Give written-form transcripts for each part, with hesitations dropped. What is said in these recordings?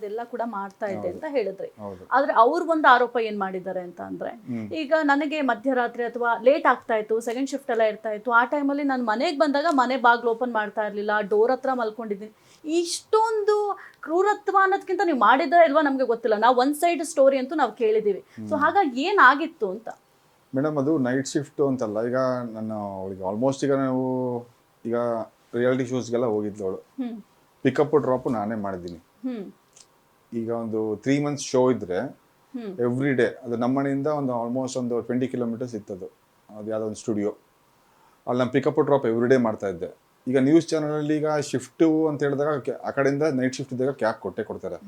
ಅದೆಲ್ಲ ಕೂಡ ಮಾಡ್ತಾ ಇದ್ದೆ ಅಂತ ಹೇಳಿದ್ರಿ. ಹೌದು. ಆದ್ರೆ ಒಂದು ಆರೋಪ ಏನ್ ಮಾಡಿದ್ದಾರೆ ಅಂತ ಅಂದ್ರೆ, ಈಗ ನನಗೆ ಮಧ್ಯರಾತ್ರಿ ಅಥವಾ ಲೇಟ್ ಆಗ್ತಾ ಇತ್ತು, ಸೆಕೆಂಡ್ ಶಿಫ್ಟ್ ಎಲ್ಲ ಇರ್ತಾ ಇತ್ತು, ಆ ಟೈಮಲ್ಲಿ ನಾನು ಮನೆಗೆ ಬಂದಾಗ ಮನೆ ಬಾಗ್ಲು ಓಪನ್ ಮಾಡ್ತಾ ಇರ್ಲಿಲ್ಲ, ಡೋರ್ ಹತ್ರ ಮಲ್ಕೊಂಡಿದ್ದೀನಿ. ಇಷ್ಟೊಂದು ಕ್ರೂರತ್ವ ಅನ್ನೋದಕ್ಕಿಂತ ನೀವು ಮಾಡಿದ್ರೆ ಇಲ್ವಾ ನಮ್ಗೆ ಗೊತ್ತಿಲ್ಲ, ನಾವು ಒನ್ ಸೈಡ್ ಸ್ಟೋರಿ ಅಂತೂ ನಾವು ಕೇಳಿದೀವಿ. ಸೊ ಹಾಗಾಗಿ ಏನಾಗಿತ್ತು ಅಂತ. ಮೇಡಮ್ ಅದು ನೈಟ್ ಶಿಫ್ಟು ಅಂತಲ್ಲ, ಈಗ ನಾನು ಅವಳಿಗೆ ಆಲ್ಮೋಸ್ಟ್ ಈಗ ನಾವು ಈಗ ರಿಯಾಲಿಟಿ ಶೋಸ್ಗೆಲ್ಲ ಹೋಗಿದ್ಲು ಅವಳು. ಪಿಕಪ್ ಡ್ರಾಪು ನಾನೇ ಮಾಡಿದ್ದೀನಿ. ಈಗ ಒಂದು 3 months ಶೋ ಇದ್ರೆ ಎವ್ರಿ ಡೇ ಅದು ನಮ್ಮ ಮನೆಯಿಂದ ಒಂದು ಆಲ್ಮೋಸ್ಟ್ ಒಂದು 20 kilometers ಇತ್ತದು, ಅದು ಯಾವುದೋ ಒಂದು ಸ್ಟುಡಿಯೋ. ಅಲ್ಲಿ ನಾನು ಪಿಕಪ್ ಡ್ರಾಪ್ ಎವ್ರಿ ಡೇ ಮಾಡ್ತಾ ಇದ್ದೆ. ಈಗ ನ್ಯೂಸ್ ಚಾನಲಲ್ಲಿ ಈಗ ಶಿಫ್ಟು ಅಂತ ಹೇಳಿದಾಗ ಆ ಕಡೆಯಿಂದ ನೈಟ್ ಶಿಫ್ಟ್ ಇದ್ದಾಗ ಕ್ಯಾಬ್ ಕೊಡ್ತಾರೆ.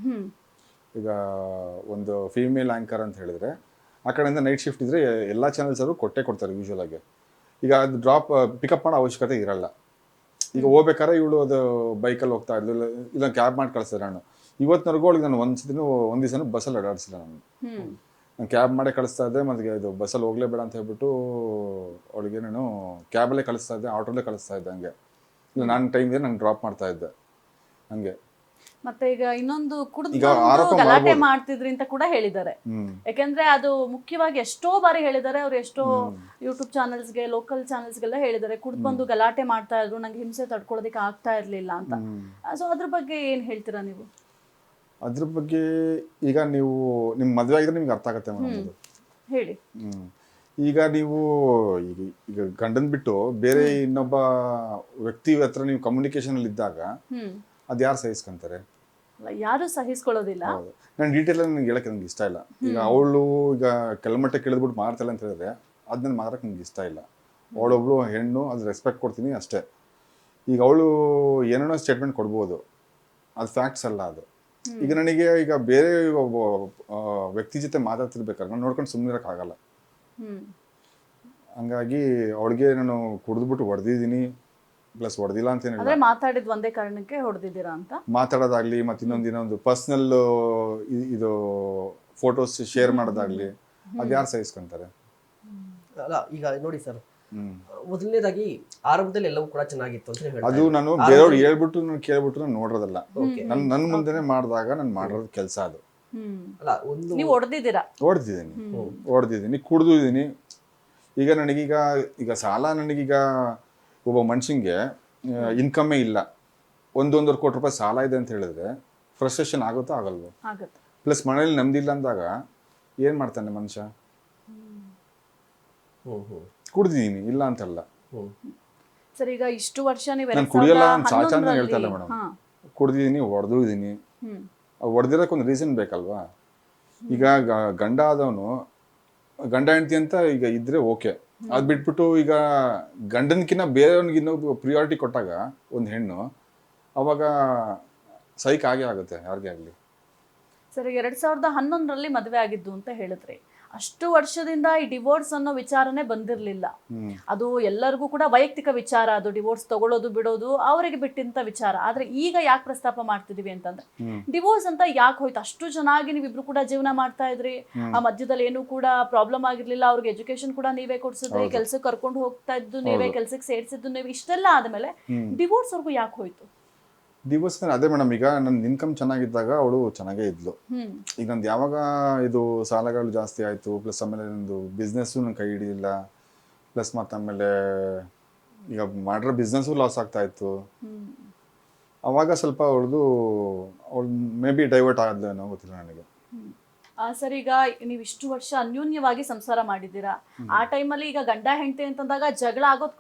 ಈಗ ಒಂದು ಫೀಮೇಲ್ ಆ್ಯಂಕರ್ ಅಂತ ಹೇಳಿದ್ರೆ ಆ ಕಡೆಯಿಂದ ನೈಟ್ ಶಿಫ್ಟ್ ಇದ್ರೆ ಎಲ್ಲ ಚಾನಲ್ಸರು ಕೊಡ್ತಾರೆ ಯೂಶ್ವಲ್ ಆಗಿ. ಈಗ ಅದು ಡ್ರಾಪ್ ಪಿಕಪ್ ಮಾಡೋ ಅವಶ್ಯಕತೆ ಇರಲ್ಲ. ಈಗ ಹೋಗ್ಬೇಕಾದ್ರೆ ಇವಳು ಅದು ಬೈಕಲ್ಲಿ ಹೋಗ್ತಾ ಇದ್ಲು, ಇಲ್ಲ ಕ್ಯಾಬ್ ಮಾಡಿ ಕಳಿಸಿದ್ರೆ ನಾನು ಇವತ್ತಿನವರೆಗೂ ಅವಳಿಗೆ ನಾನು ಒಂದು ದಿವಸನೂ ಬಸ್ಸಲ್ಲಿ ಓಡಾಡಿಸಿಲ್ಲ. ನಾನು ಕ್ಯಾಬ್ ಮಾಡೇ ಕಳಿಸ್ತಾ ಇದ್ದೆ, ಮತ್ತು ಇದು ಬಸ್ಸಲ್ಲಿ ಹೋಗಲೇಬೇಡ ಅಂತ ಹೇಳ್ಬಿಟ್ಟು ಅವಳಿಗೆ ನಾನು ಕ್ಯಾಬಲ್ಲೇ ಕಳಿಸ್ತಾ ಇದ್ದೆ, ಆಟೋಲ್ಲೇ ಕಳಿಸ್ತಾ ಇದ್ದೆ. ಹಂಗೆ ಇಲ್ಲ ನಾನು ಟೈಮ್ ಇದೆ ನಾನು ಡ್ರಾಪ್ ಮಾಡ್ತಾ ಇದ್ದೆ ಹಂಗೆ. ಮತ್ತೆ ಈಗ ಇನ್ನೊಂದು ಕುಡಿದು ಗಲಾಟೆ ಮಾಡ್ತಿದ್ರಿ ಅಂತ ಕೂಡ ಹೇಳಿದ್ದಾರೆ. ಯಾಕಂದ್ರೆ ಅದು ಮುಖ್ಯವಾಗಿ ಎಷ್ಟೋ ಬಾರಿ ಹೇಳಿದ್ದಾರೆ ಅವ್ರು, ಎಷ್ಟೋ ಯೂಟ್ಯೂಬ್ ಚಾನೆಲ್ಸ್ಗೆ, ಲೋಕಲ್ ಚಾನೆಲ್ಸ್ಗೆಲ್ಲ ಹೇಳಿದ್ದಾರೆ, ಕುಡಿದು ಬಂದು ಗಲಾಟೆ ಮಾಡ್ತಾ ಇದ್ರು, ನಂಗೆ ಹಿಂಸೆ ತಡ್ಕೊಳ್ಳೋದಕ್ಕೆ ಆಗ್ತಾ ಇರ್ಲಿಲ್ಲ ಅಂತ. ಸೊ ಅದ್ರ ಬಗ್ಗೆ ಏನ್ ಹೇಳ್ತೀರಾ ನೀವು? ಅದ್ರ ಬಗ್ಗೆ ಈಗ ನೀವು ನಿಮ್ಮ ಮದುವೆ ಆಗಿದ್ರೆ ನಿಮ್ಗೆ ಅರ್ಥ ಆಗುತ್ತೆ ಮೇಡಮ್ ಅದು. ಹೇಳಿ. ಈಗ ನೀವು ಈಗ ಗಂಡನ್ ಬಿಟ್ಟು ಬೇರೆ ಇನ್ನೊಬ್ಬ ವ್ಯಕ್ತಿ ಹತ್ರ ನೀವು ಕಮ್ಯುನಿಕೇಶನ್ ಅಲ್ಲಿ ಇದ್ದಾಗ ಅದು ಯಾರು ಸಹಿಸ್ಕೊಂತಾರೆ? ಯಾರು ಸಹಿಸ್ಕೊಳ್ಳೋದಿಲ್ಲ. ಹೌದು, ನಾನು ಡೀಟೇಲ್ ನನಗೆ ಹೇಳಕ್ಕೆ ನಂಗೆ ಇಷ್ಟ ಇಲ್ಲ. ಈಗ ಅವಳು ಈಗ ಕೆಳಮಟ್ಟಕ್ಕೆ ಕೇಳಿದ್ಬಿಟ್ಟು ಮಾರ್ತಾಳೆ ಅಂತ ಹೇಳಿದ್ರೆ ಅದು ನನ್ನ ಮಾರಕ್ಕೆ ನಂಗೆ ಇಷ್ಟ ಇಲ್ಲ. ಅವಳೊಬ್ಳು ಹೆಣ್ಣು, ಅದು ರೆಸ್ಪೆಕ್ಟ್ ಕೊಡ್ತೀನಿ ಅಷ್ಟೇ. ಈಗ ಅವಳು ಏನೇನೋ ಸ್ಟೇಟ್ಮೆಂಟ್ ಕೊಡ್ಬೋದು, ಅದು ಫ್ಯಾಕ್ಟ್ಸ್ ಅಲ್ಲ ಅದು. ಈಗ ನನಗೆ ಈಗ ಬೇರೆ ಒಬ್ಬ ವ್ಯಕ್ತಿ ಜೊತೆ ಮಾತಾಡ್ತಿರ್ಬೇಕಾದ್ರೆ ನಾನು ನೋಡ್ಕೊಂಡು ಸುಮ್ಮನೆ ಇರೋಕ್ಕಾಗಲ್ಲ. ಹಂಗಾಗಿ ಅವಳಿಗೆ ನಾನು ಕುಡಿದ್ಬಿಟ್ಟು ಹೊಡೆದಿದ್ದೀನಿ, ಪ್ಲಸ್ ಹೊಡೆದಿಲ್ಲ ಅಂತ ಏನಿಲ್ಲ. ಮಾತಾಡಿದ್ ಒಂದೇ ಕಾರಣಕ್ಕೆ ಹೊಡೆದಿದ್ದೀರಾ ಅಂತ ಮಾತಾಡೋದಾಗ್ಲಿ, ಮತ್ತೆ ಇನ್ನೊಂದು ಪರ್ಸನಲ್ ಇದು ಫೋಟೋಸ್ ಶೇರ್ ಮಾಡೋದಾಗ್ಲಿ ಅದು ಯಾರು ಸಹಿಸ್ಕೊಂತಾರೆ? ಅಲ್ಲ ಈಗ ನೋಡಿ ಸರ್, ಮೊದಲನೇದಾಗಿ ಆರಂಭದಲ್ಲಿ ಎಲ್ಲವೂ ಕೂಡ ಚೆನ್ನಾಗಿತ್ತು ಅಂತ ಹೇಳಿ ಅದು ನಾನು ಬೇರೆಯವ್ರು ಹೇಳ್ಬಿಟ್ಟು ನಾನು ಕೇಳ್ಬಿಟ್ಟು ನಾನು ನೋಡೋದಲ್ಲ. ನನ್ನ ಮುಂದೆನೆ ಮಾಡಿದಾಗ ನಾನು ಮಾಡೋದು ಕೆಲಸ ಅದು. ಅಲ್ಲ ಒಂದು ನೀವು ಹೊಡೆದಿದ್ದೀನಿ, ಕುಡಿದಿದ್ದೀನಿ. ಈಗ ನನಗೀಗ ಸಾಲ, ನನಗೀಗ ಒಬ್ಬ ಮನುಷ್ಯಂಗೆ ಇನ್ಕಮ್ಮೇ ಇಲ್ಲ, 1.5 ಕೋಟಿ ರೂಪಾಯಿ ಸಾಲ ಇದೆ ಅಂತ ಹೇಳಿದ್ರೆ ಫ್ರಸ್ಟ್ರೇಷನ್ ಆಗುತ್ತೋ ಆಗಲ್ವೋ? ಪ್ಲಸ್ ಮನೇಲಿ ನೆಮ್ಮದಿಲ್ಲ ಅಂದಾಗ ಏನ್ ಮಾಡ್ತಾನೆ ಮನುಷ್ಯ? ಕುಡ್ದಿದ್ದೀನಿ, ಇಲ್ಲ ಅಂತಲ್ಲ. ಸರ್ ಈಗ ಇಷ್ಟು ವರ್ಷ ನಾನು ಕುಡಿಯಲ್ಲ, ನಾನು ಸಾಚಾನ ಹೇಳ್ತಾ ಇಲ್ಲ ಮೇಡಮ್. ಕುಡ್ದಿದ್ದೀನಿ, ಹೊಡೆದಿದ್ದೀನಿ. ಹೊಡೆದಿರೋಕೆ ಒಂದು ರೀಸನ್ ಬೇಕಲ್ವಾ? ಈಗ ಗಂಡ ಆದವನು ಗಂಡ ಹೆಂಡತಿ ಅಂತ ಈಗ ಇದ್ರೆ ಓಕೆ, ಅದ್ ಬಿಟ್ಬಿಟ್ಟು ಈಗ ಗಂಡನ್ಕಿನ್ನ ಬೇರೆಯವ್ನಿಗೆ ಇನ್ನೊಬ್ಬ ಪ್ರಿಯಾರಿಟಿ ಕೊಟ್ಟಾಗ ಒಂದು ಹೆಣ್ಣು, ಅವಾಗ ಸೈಕ್ ಆಗೇ ಆಗುತ್ತೆ ಯಾರಿಗೆ ಆಗಲಿ. ಸರ್ 2011ರಲ್ಲಿ ಮದುವೆ ಆಗಿದ್ದು ಅಂತ ಹೇಳಿದ್ರಿ. ಅಷ್ಟು ವರ್ಷದಿಂದ ಈ ಡಿವೋರ್ಸ್ ಅನ್ನೋ ವಿಚಾರನೆ ಬಂದಿರಲಿಲ್ಲ. ಅದು ಎಲ್ಲರಿಗೂ ಕೂಡ ವೈಯಕ್ತಿಕ ವಿಚಾರ, ಅದು ಡಿವೋರ್ಸ್ ತಗೊಳ್ಳೋದು ಬಿಡೋದು ಅವರಿಗೆ ಬಿಟ್ಟಿಂತ ವಿಚಾರ. ಆದ್ರೆ ಈಗ ಯಾಕೆ ಪ್ರಸ್ತಾಪ ಮಾಡ್ತಿದೀವಿ ಅಂತಂದ್ರೆ, ಡಿವೋರ್ಸ್ ಅಂತ ಯಾಕೆ ಹೋಯ್ತು? ಅಷ್ಟು ಚೆನ್ನಾಗಿ ನೀವಿಬ್ರು ಕೂಡ ಜೀವನ ಮಾಡ್ತಾ ಇದ್ರಿ, ಆ ಮಧ್ಯದಲ್ಲಿ ಏನು ಕೂಡ ಪ್ರಾಬ್ಲಮ್ ಆಗಿರ್ಲಿಲ್ಲ, ಅವ್ರಿಗೆ ಎಜುಕೇಶನ್ ಕೂಡ ನೀವೇ ಕೊಡ್ಸಿದ್ರಿ, ಕೆಲ್ಸಕ್ಕೆ ಕರ್ಕೊಂಡು ಹೋಗ್ತಾ ಇದ್ದು ನೀವೇ, ಕೆಲ್ಸಕ್ಕೆ ಸೇರ್ಸಿದ್ದು ನೀವೇ, ಇಷ್ಟೆಲ್ಲ ಆದ್ಮೇಲೆ ಡಿವೋರ್ಸ್ ವರ್ಗೂ ಯಾಕೆ ಹೋಯ್ತು? ಡಿವೋರ್ಸ್ ಅದೇ ಮೇಡಮ್, ಈಗ ನನ್ನ ಇನ್ಕಮ್ ಚೆನ್ನಾಗಿದ್ದಾಗ ಅವಳು ಚೆನ್ನಾಗೇ ಇದ್ಲು. ಈಗ ನಂದು ಯಾವಾಗ ಇದು ಸಾಲಗಳು ಜಾಸ್ತಿ ಆಯಿತು, ಪ್ಲಸ್ ಆಮೇಲೆ ನಂದು ಬಿಸ್ನೆಸ್ಸು ನನ್ನ ಕೈ ಹಿಡಿಲಿಲ್ಲ, ಪ್ಲಸ್ ಮತ್ತು ಆಮೇಲೆ ಈಗ ಮಾಡಿರೋ ಬಿಸ್ನೆಸ್ಸು ಲಾಸ್ ಆಗ್ತಾ ಇತ್ತು, ಅವಾಗ ಸ್ವಲ್ಪ ಅವಳು ಮೇ ಬಿ ಡೈವರ್ಟ್ ಆದ್ಲೇನೋ ಗೊತ್ತಿಲ್ಲ ನನಗೆ. ಸರ್ ಈಗ ನೀವು ಇಷ್ಟು ವರ್ಷ ಅನ್ಯೋನ್ಯವಾಗಿ ಸಂಸಾರ ಮಾಡಿದ್ದೀರಾ, ಆ ಟೈಮಲ್ಲಿ ಈಗ ಗಂಡ ಹೆಂಡತಿ ಅಂತಂದಾಗ ಜಗಳ ಆಗೋದು